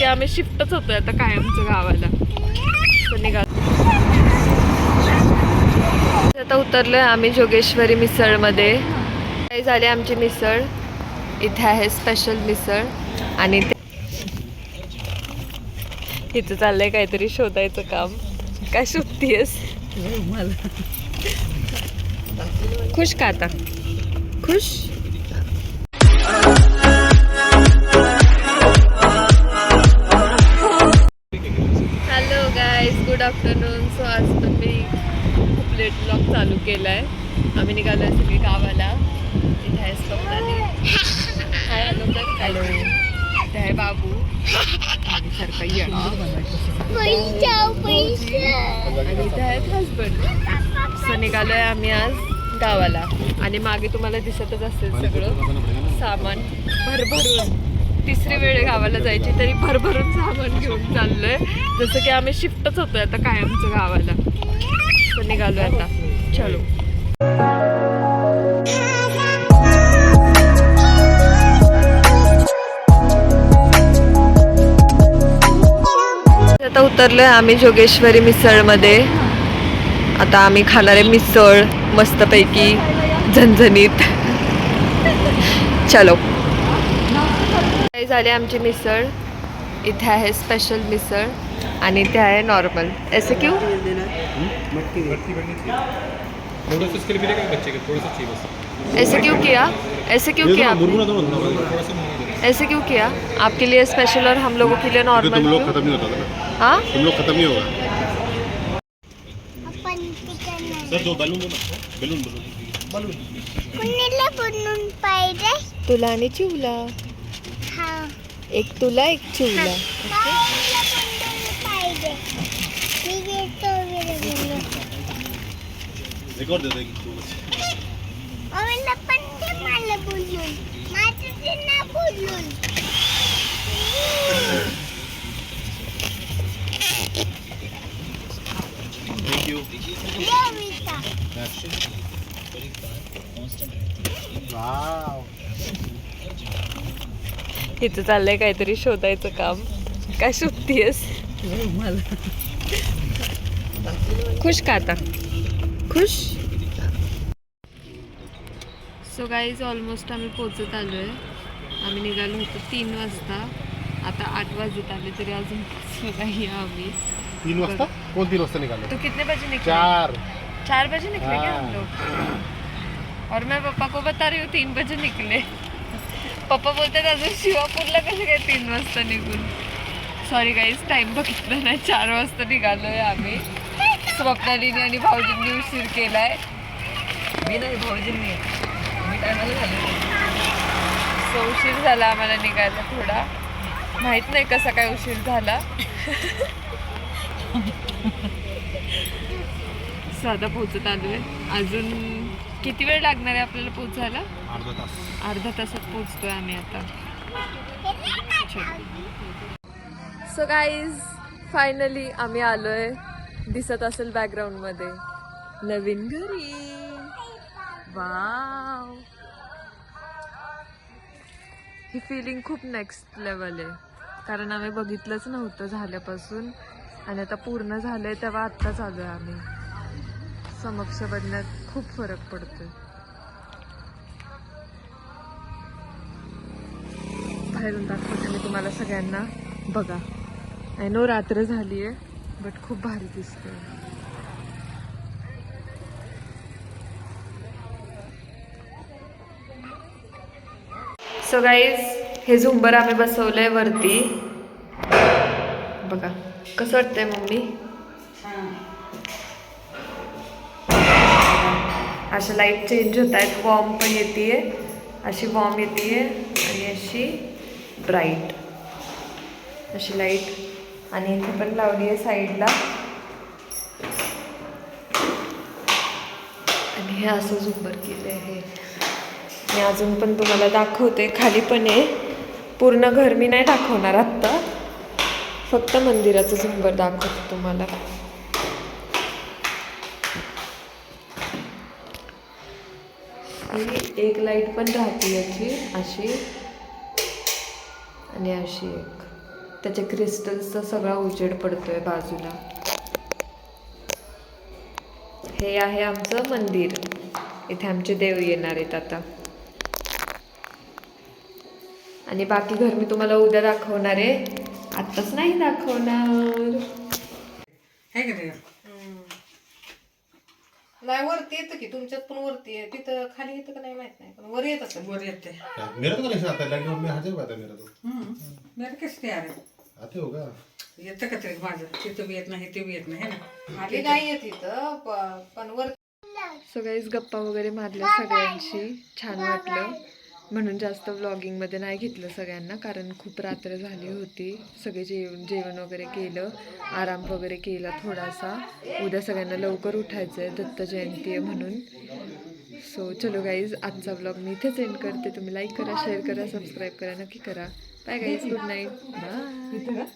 आम्ही शिफ्टच होतोय आता कायमचं गावाला. आता उतरलोय आम्ही जोगेश्वरी मिसळमध्ये. काही झाली आमची मिसळ. इथे आहे स्पेशल मिसळ आणि इथं चाललंय काहीतरी शोधायचं काम. काय शोधतीयस? खुश का आता? खुश? Hello guys, good afternoon. So आज पण मी खूप लेट ब्लॉग चालू केला आहे. आम्ही निघालोय सगळी गावाला. इथे आहे स्वप्नाली. हाय हॅलो कर. हॅलो. इथे आहे बाबू आणि सरकारी आणि इथे आहेत हजबंड. सो निघालोय आम्ही आज गावाला आणि मागे तुम्हाला दिसतच असेल सगळं सामान भरभरून. तिसरी वेळ गावाला जायची तरी भरभरून सामान घेऊन चाललोय. जसं की आम्ही शिफ्टच होतोय आता कायमचं गावाला. तर निघालोय आता. चलो. आता उतरलोय आम्ही जोगेश्वरी मिसळमध्ये. आता आम्ही खाणार आहे मिसळ मस्तपैकी झणझणीत. चलो. काही झाली आमची मिसळ. इथे आहे स्पेशल मिसळ आणि इथे आहे नॉर्मल. ऐसे क्यों? ऐसे क्यों किया? ऐसे क्यों किया? ऐसे क्यों किया? आपके लिए स्पेशल और हम लोगों के लिए नॉर्मल. तुम लोग खत्म नहीं होता था. हाँ, तुम लोग खत्म नहीं होगा. सर दो बलून कुणीला बनवून पाहिजे? तुला आणि चिवला. हा. एक तुला एक चिवला. कुणीला बनवून पाहिजे? मी घेतो वेगळं. रिकॉर्ड दे देगी तू. ओला पण ते मला बोलून. माझं ते ना बोलून. Thank you. देविका. वाव. इथं चाललंय काहीतरी शोधायचं काम. काय शोधतीयस? खुश का आता? खुश? सो गाईज ऑलमोस्ट आम्ही पोचत आलोय. आम्ही निघालो होतो 3 वाजता. आता 8 वाजत आले तरी अजून पोचलो नाही आम्ही. 3 वाजता? कौन 3 वाजता निकाले? तो कितने बजे निकले? 4 बजे निकले क्या हम लोग? और मैं पापा को बता रही हूँ 3 बजे निकले. पप्पा बोलते अजून शिवापूरला कसे काय 3 वाजता निघून. सॉरी गाईज, टाइम बघितलं नाही. 4 वाजता निघालोय आम्ही. स्वप्नालीने आणि भाऊजींनी उशीर केलाय. मी नाही, भाऊजींनी. मी टायमाला झालो. सो उशीर झाला आम्हाला निघायला थोडा. माहित नाही कसा काय उशीर झाला. साधा पोचत आलोय. अजून किती वेळ लागणार आहे आपल्याला पोचायला? अर्धा तासात पोचतोय आम्ही आता. सो गाईज, फायनली आम्ही आलोय. दिसत असेल बॅकग्राऊंड मध्ये नवीन घरी. वाव, ही फिलिंग खूप नेक्स्ट लेवल आहे. कारण आम्ही बघितलंच नव्हतं झाल्यापासून आणि आता पूर्ण झालंय तेव्हा आत्ताच आलोय आम्ही. समक्ष बघण्यात खूप फरक पडतोय. बाहेरून दाखवते मी तुम्हाला सगळ्यांना. बघा, आय नो रात्र झालीये बट खूप भारी दिसतंय. सो गाईज, हे झुंबर आम्ही बसवलंय वरती. बघा कसं वाटतंय मम्मी? अशा लाईट चेंज होत आहेत. वॉर्म पण येते, अशी वॉर्म येते आणि अशी ब्राईट अशी लाईट. आणि इथे पण लावली आहे साईडला. आणि हे असं झुंबर केलं आहे. मी अजून पण तुम्हाला दाखवते. खाली पण आहे. पूर्ण घर मी नाही दाखवणार आत्ता, फक्त मंदिराचं झुंबर दाखवते तुम्हाला. एक लाईट पण राहते याची अशी आणि अशी एक. त्याच्या क्रिस्टल्सचा सगळा उजेड पडतोय बाजूला. हे आहे आमचं मंदिर. इथे आमचे देव येणार आहेत आता. आणि बाकी घर मी तुम्हाला उद्या दाखवणार आहे, आत्ताच नाही दाखवणार. आहे का ते? नाही वरती येतं की, तुमच्यात पण वरती आहे, तिथं खाली येतं का नाही माहित नाही, पण वर येत असेल. वर येते. मेरा तो कनेक्शन आता है, लैपटॉप में हाजिर हुआ था मेरा तो. मेरे कसं तयार आहे? आते होगा. येतं का तरी माझं? तिथं बी येत नाही, ते बी येत नाही, है ना? आधी नाही येत इथं, पण वर. सो गाईज गप्पा वगैरे मारल्या सगळ्यांशी, छान वाटलं. म्हणून जास्त व्लॉगिंगमध्ये नाही घेतलं सगळ्यांना, कारण खूप रात्र झाली होती. सगळे जेवण वगैरे केलं, आराम वगैरे केला थोडासा. उद्या सगळ्यांना लवकर उठायचं आहे, दत्त जयंती आहे म्हणून. सो चलो गाईज, आजचा व्लॉग मी इथेच एंड करते. तुम्ही लाईक करा, शेअर करा, सबस्क्राईब करा, नक्की करा. Bye guys, good night, bye.